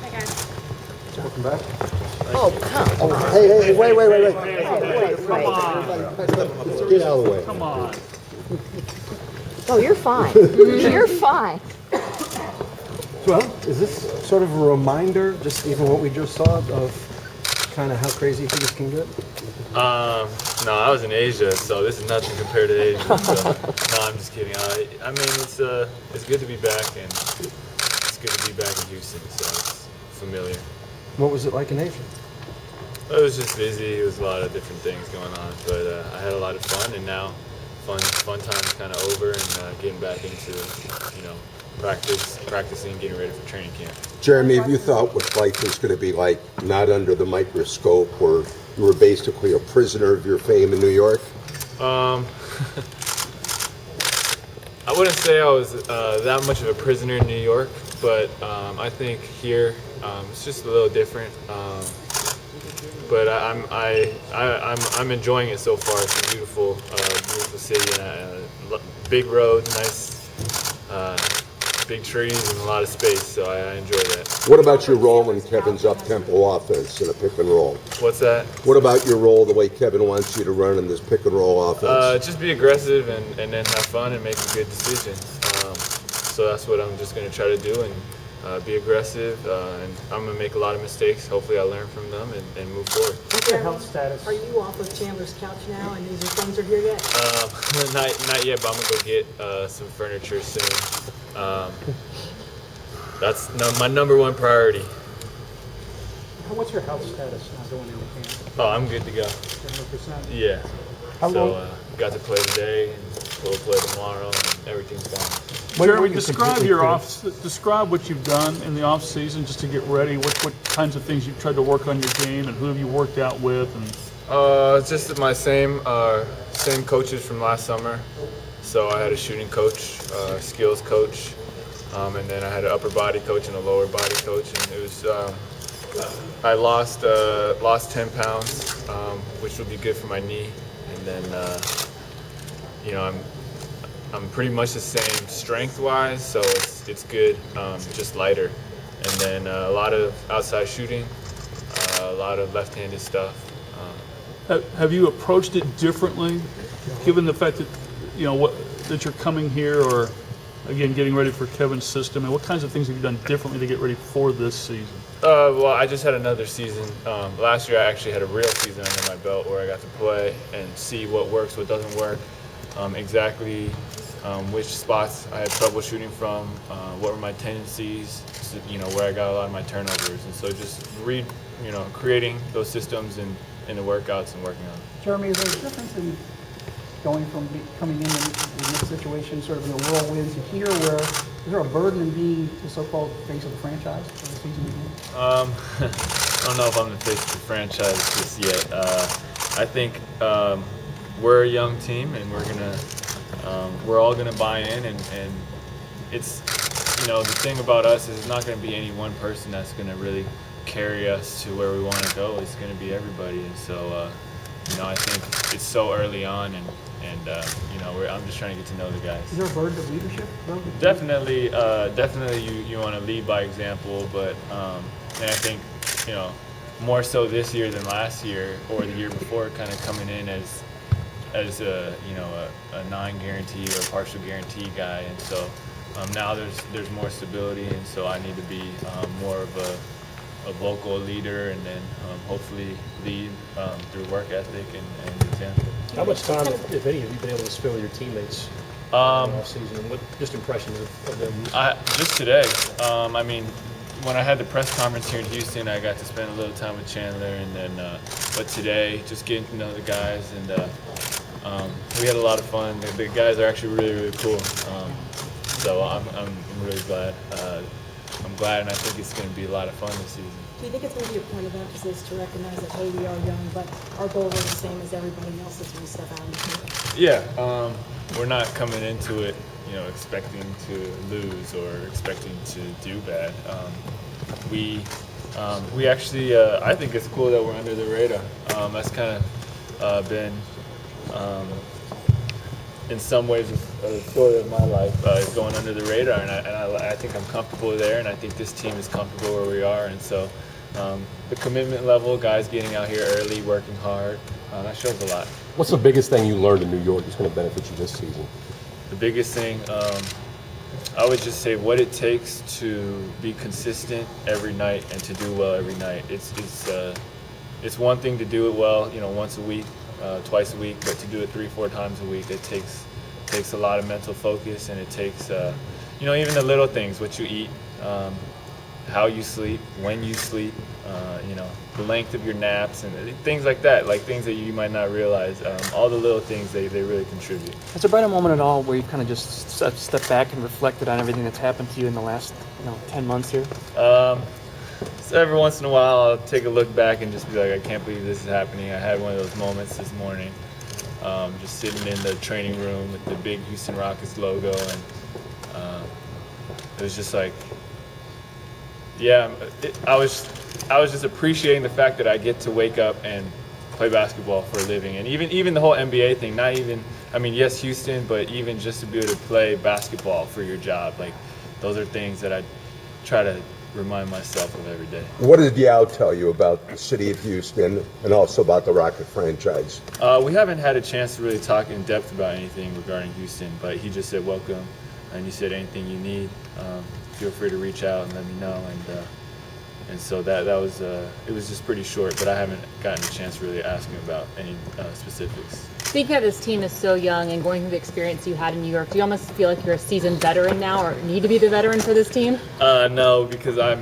Hi, guys. Welcome back. Oh, come on. Hey, wait. Wait. Get out of the way. Come on. Oh, you're fine. You're fine. Well, is this sort of a reminder, just even what we just saw, of kind of how crazy things can get? No, I was in Asia, so this is nothing compared to Asia. So, no, I'm just kidding. I mean, it's good to be back, and it's good to be back in Houston, so it's familiar. What was it like in Asia? It was just busy. It was a lot of different things going on, but I had a lot of fun, and now fun time is kind of over, and getting back into practicing, getting ready for training camp. Jeremy, have you thought what life is going to be like not under the microscope, where you were basically a prisoner of your fame in New York? I wouldn't say I was that much of a prisoner in New York, but I think here it's just a little different. But I'm enjoying it so far. It's a beautiful city, and big road, nice, big trees, and a lot of space. So I enjoy that. What about your role in Kevin's up-tempo offense in a pick and roll? What's that? What about your role, the way Kevin wants you to run in this pick and roll offense? Just be aggressive and then have fun and make a good decision. So that's what I'm just going to try to do, and be aggressive. And I'm going to make a lot of mistakes. Hopefully I learn from them and move forward. What's your health status? Are you off of Chandler's couch now, and these funds are here yet? Not yet, but I'm going to go get some furniture soon. That's my number one priority. What's your health status now going into camp? Oh, I'm good to go. 100%? Yeah. How So long- got to play today, and we'll play tomorrow, and everything's fine. Jeremy, describe what you've done in the off season just to get ready. What kinds of things you've tried to work on your game, and who have you worked out with? And Just my same coaches from last summer. So I had a shooting coach, skills coach, and then I had an upper body coach and a lower body coach. And it was I lost 10 pounds, which will be good for my knee. And then I'm pretty much the same strength-wise, so it's good, just lighter. And then a lot of outside shooting, a lot of left-handed stuff. have you approached it differently, given the fact that that you're coming here, or again getting ready for Kevin's system? And what kinds of things have you done differently to get ready for this season? Well, I just had another season. Last year I actually had a real season under my belt where I got to play and see what works, what doesn't work, exactly which spots I had trouble shooting from, what were my tendencies, where I got a lot of my turnovers. And so just creating those systems in the workouts and working on them. Jeremy, is there a difference in coming in this situation, sort of in a whirlwind, to here, where is there a burden in being the so-called face of the franchise for the season again? I don't know if I'm the face of the franchise just yet. I think we're a young team, and we're all gonna buy in, and it's the thing about us is it's not gonna be any one person that's gonna really carry us to where we want to go. It's gonna be everybody, and so I think it's so early on, and I'm just trying to get to know the guys. Is there a burden of leadership, though? Definitely, you want to lead by example, but and I think more so this year than last year or the year before, kind of coming in as a non-guarantee or partial guarantee guy, and so now there's more stability, and so I need to be more of a vocal leader, and then hopefully lead through work ethic and example. How much time, if any, have you been able to spend with your teammates in the off season, and what just impressions of them? Just today. I mean, when I had the press conference here in Houston, I got to spend a little time with Chandler, and then but today, just getting to know the guys, and we had a lot of fun. The guys are actually really cool. So I'm really glad. I'm glad, and I think it's going to be a lot of fun this season. Do you think it's going to be a point of emphasis to recognize that, hey, we are young, but our goal is the same as everybody else as we step out on the field? Yeah, we're not coming into it, expecting to lose or expecting to do bad. We actually, I think it's cool that we're under the radar. That's kind of been in some ways a story of my life is going under the radar, and I think I'm comfortable there, and I think this team is comfortable where we are, and so the commitment level, guys getting out here early, working hard, that shows a lot. What's the biggest thing you learned in New York that's going to benefit you this season? The biggest thing, I would just say what it takes to be consistent every night and to do well every night. It's one thing to do it well, once a week, twice a week, but to do it 3-4 times a week, it takes a lot of mental focus, and it takes, even the little things, what you eat, how you sleep, when you sleep, the length of your naps, and things like that, like things that you might not realize. All the little things, they really contribute. Has there been a moment at all where you've kind of just stepped back and reflected on everything that's happened to you in the last 10 months here? So every once in a while, I'll take a look back and just be like, I can't believe this is happening. I had one of those moments this morning, just sitting in the training room with the big Houston Rockets logo, and it was just like, I was just appreciating the fact that I get to wake up and play basketball for a living, and even the whole NBA thing. Not even, yes, Houston, but even just to be able to play basketball for your job, like those are things that I try to remind myself of every day. What did Yao tell you about the city of Houston and also about the Rocket franchise? We haven't had a chance to really talk in depth about anything regarding Houston, but he just said welcome, and he said anything you need, feel free to reach out and let me know. And so that was it was just pretty short, but I haven't gotten a chance to really ask him about any specifics. Speaking of this team is so young and going through the experience you had in New York, do you almost feel like you're a seasoned veteran now, or need to be the veteran for this team? No, because I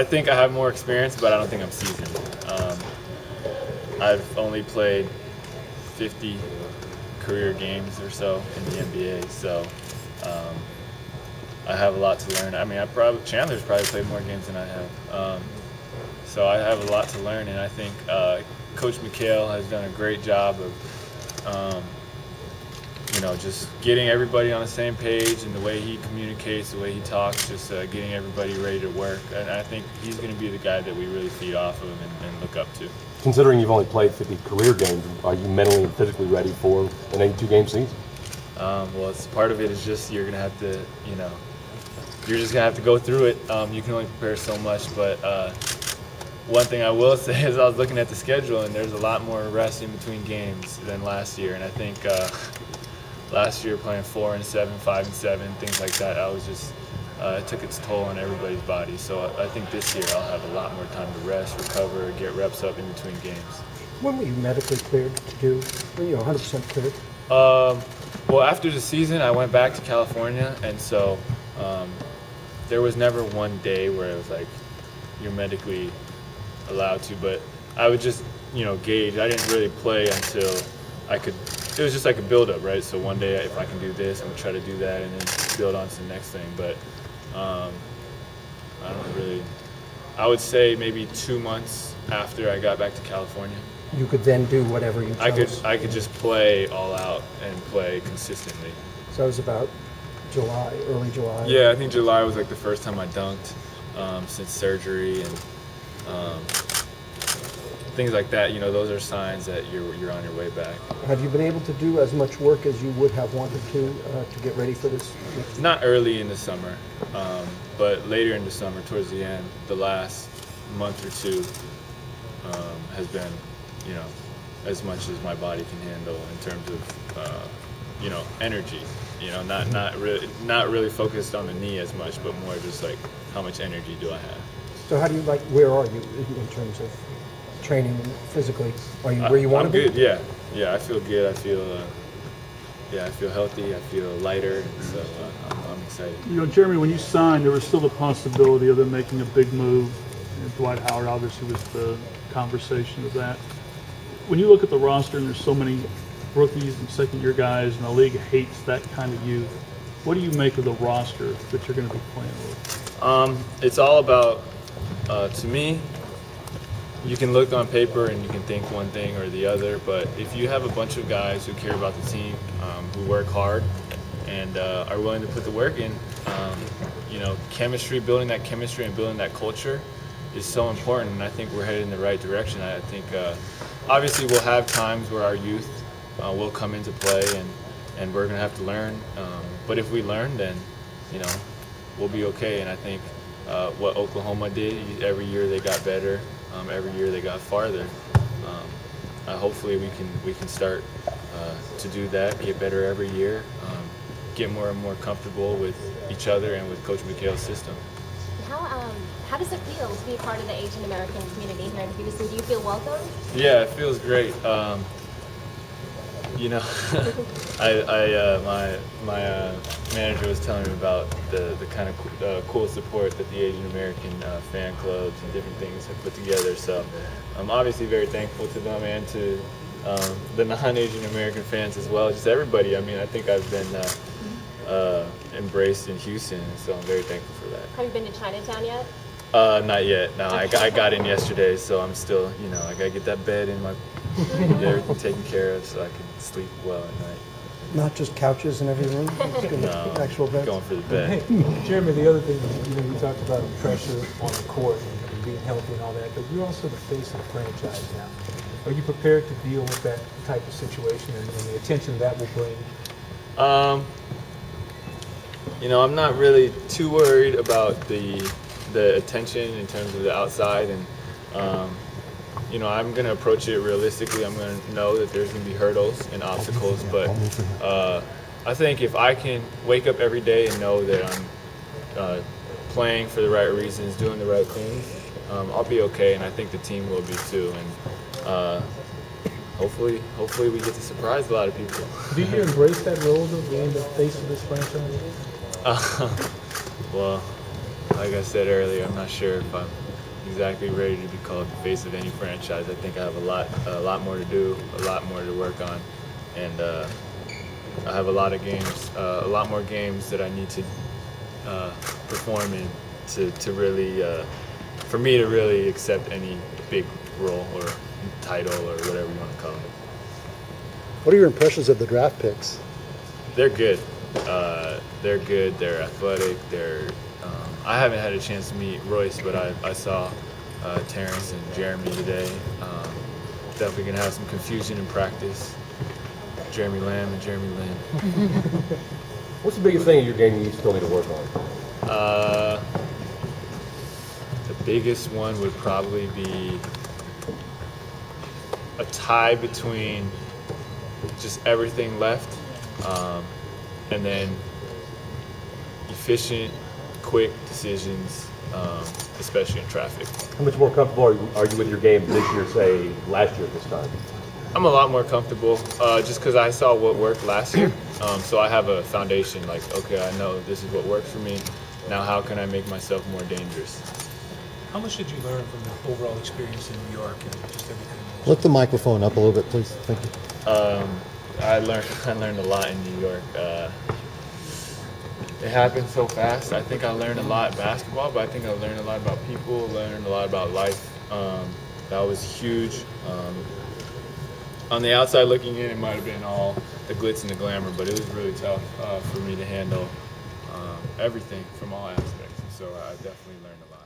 think I have more experience, but I don't think I'm seasoned. I've only played 50 career games or so in the NBA, so I have a lot to learn. Chandler's probably played more games than I have, so I have a lot to learn, and I think Coach McHale has done a great job of, just getting everybody on the same page, and the way he communicates, the way he talks, just getting everybody ready to work. And I think he's going to be the guy that we really feed off of and look up to. Considering you've only played 50 career games, are you mentally and physically ready for an 82-game season? Well, it's part of it is just you're going to have to, you're just going to have to go through it. You can only prepare so much, but one thing I will say is I was looking at the schedule, and there's a lot more rest in between games than last year. And I think last year playing 4-7, 5-7, things like that, it took its toll on everybody's body. So I think this year I'll have a lot more time to rest, recover, get reps up in between games. When were you medically cleared to do, 100% cleared? Well, after the season, I went back to California, and so there was never one day where it was like, you're medically allowed to, but I would just, gauge. I didn't really play until I could. It was just like a build-up, right? So one day, if I can do this, I'm gonna try to do that, and then build on to the next thing. But I don't really. I would say maybe 2 months after I got back to California. You could then do whatever you chose. I could just play all out and play consistently. So it was about July, early July. Yeah, I think July was like the first time I dunked since surgery, and things like that. Those are signs that you're on your way back. Have you been able to do as much work as you would have wanted to get ready for this? Not early in the summer, but later in the summer, towards the end, the last month or two has been, as much as my body can handle in terms of, energy. Not really focused on the knee as much, but more just like how much energy do I have. So how do you where are you in terms of training physically? Are you where you want to be? I'm good, yeah, I feel good. I feel healthy. I feel lighter, so I'm excited. Jeremy, when you signed, there was still the possibility of them making a big move. Dwight Howard obviously was the conversation of that. When you look at the roster and there's so many rookies and second-year guys, and the league hates that kind of youth, what do you make of the roster that you're going to be playing with? It's all about, to me, you can look on paper and you can think one thing or the other, but if you have a bunch of guys who care about the team, who work hard and are willing to put the work in, chemistry, building that chemistry and building that culture is so important, and I think we're headed in the right direction. I think obviously we'll have times where our youth will come into play, and we're gonna have to learn. But if we learn, then we'll be okay. And I think what Oklahoma did, every year they got better, every year they got farther. Hopefully we can start to do that, get better every year, get more and more comfortable with each other and with Coach McHale's system. How does it feel to be a part of the Asian American community here in Houston? Do you feel welcome? Yeah, it feels great. My manager was telling me about the kind of cool support that the Asian American fan clubs and different things have put together. So I'm obviously very thankful to them and to the non-Asian American fans as well, just everybody. I mean, I think I've been embraced in Houston, so I'm very thankful for that. Have you been to Chinatown yet? Not yet. No, I got in yesterday, so I'm still, I gotta get that bed in my, everything taken care of so I can sleep well at night. Not just couches in every room? No, actual beds? going for the bed. Jeremy, the other thing, you talked about the pressure on the court and being healthy and all that, but you're also the face of the franchise now. Are you prepared to deal with that type of situation and the attention that will bring? I'm not really too worried about the attention in terms of the outside, and I'm going to approach it realistically. I'm going to know that there's going to be hurdles and obstacles, but I think if I can wake up every day and know that I'm playing for the right reasons, doing the right things, I'll be okay, and I think the team will be too. And hopefully we get to surprise a lot of people. Do you embrace that role of being the face of this franchise? Well, like I said earlier, I'm not sure if I'm exactly ready to be called the face of any franchise. I think I have a lot more to do, a lot more to work on, and I have a lot more games that I need to perform in to really, for me to really accept any big role or title or whatever you want to call it. What are your impressions of the draft picks? They're good. They're good. They're athletic. I haven't had a chance to meet Royce, but I saw Terrence and Jeremy today. Definitely gonna have some confusion in practice. Jeremy Lamb and Jeremy Lin. What's the biggest thing in your game you still need to work on? The biggest one would probably be a tie between just everything left, and then efficient, quick decisions, especially in traffic. How much more comfortable are you with your game this year, say, last year at this time? I'm a lot more comfortable just because I saw what worked last year. So I have a foundation, like, okay, I know this is what works for me. Now how can I make myself more dangerous? How much did you learn from the overall experience in New York and just everything? Lift the microphone up a little bit, please. Thank you. I learned a lot in New York. It happened so fast. I think I learned a lot basketball, but I think I learned a lot about people, learned a lot about life. That was huge. On the outside looking in, it might have been all the glitz and the glamour, but it was really tough for me to handle everything from all aspects. And so I definitely learned a lot.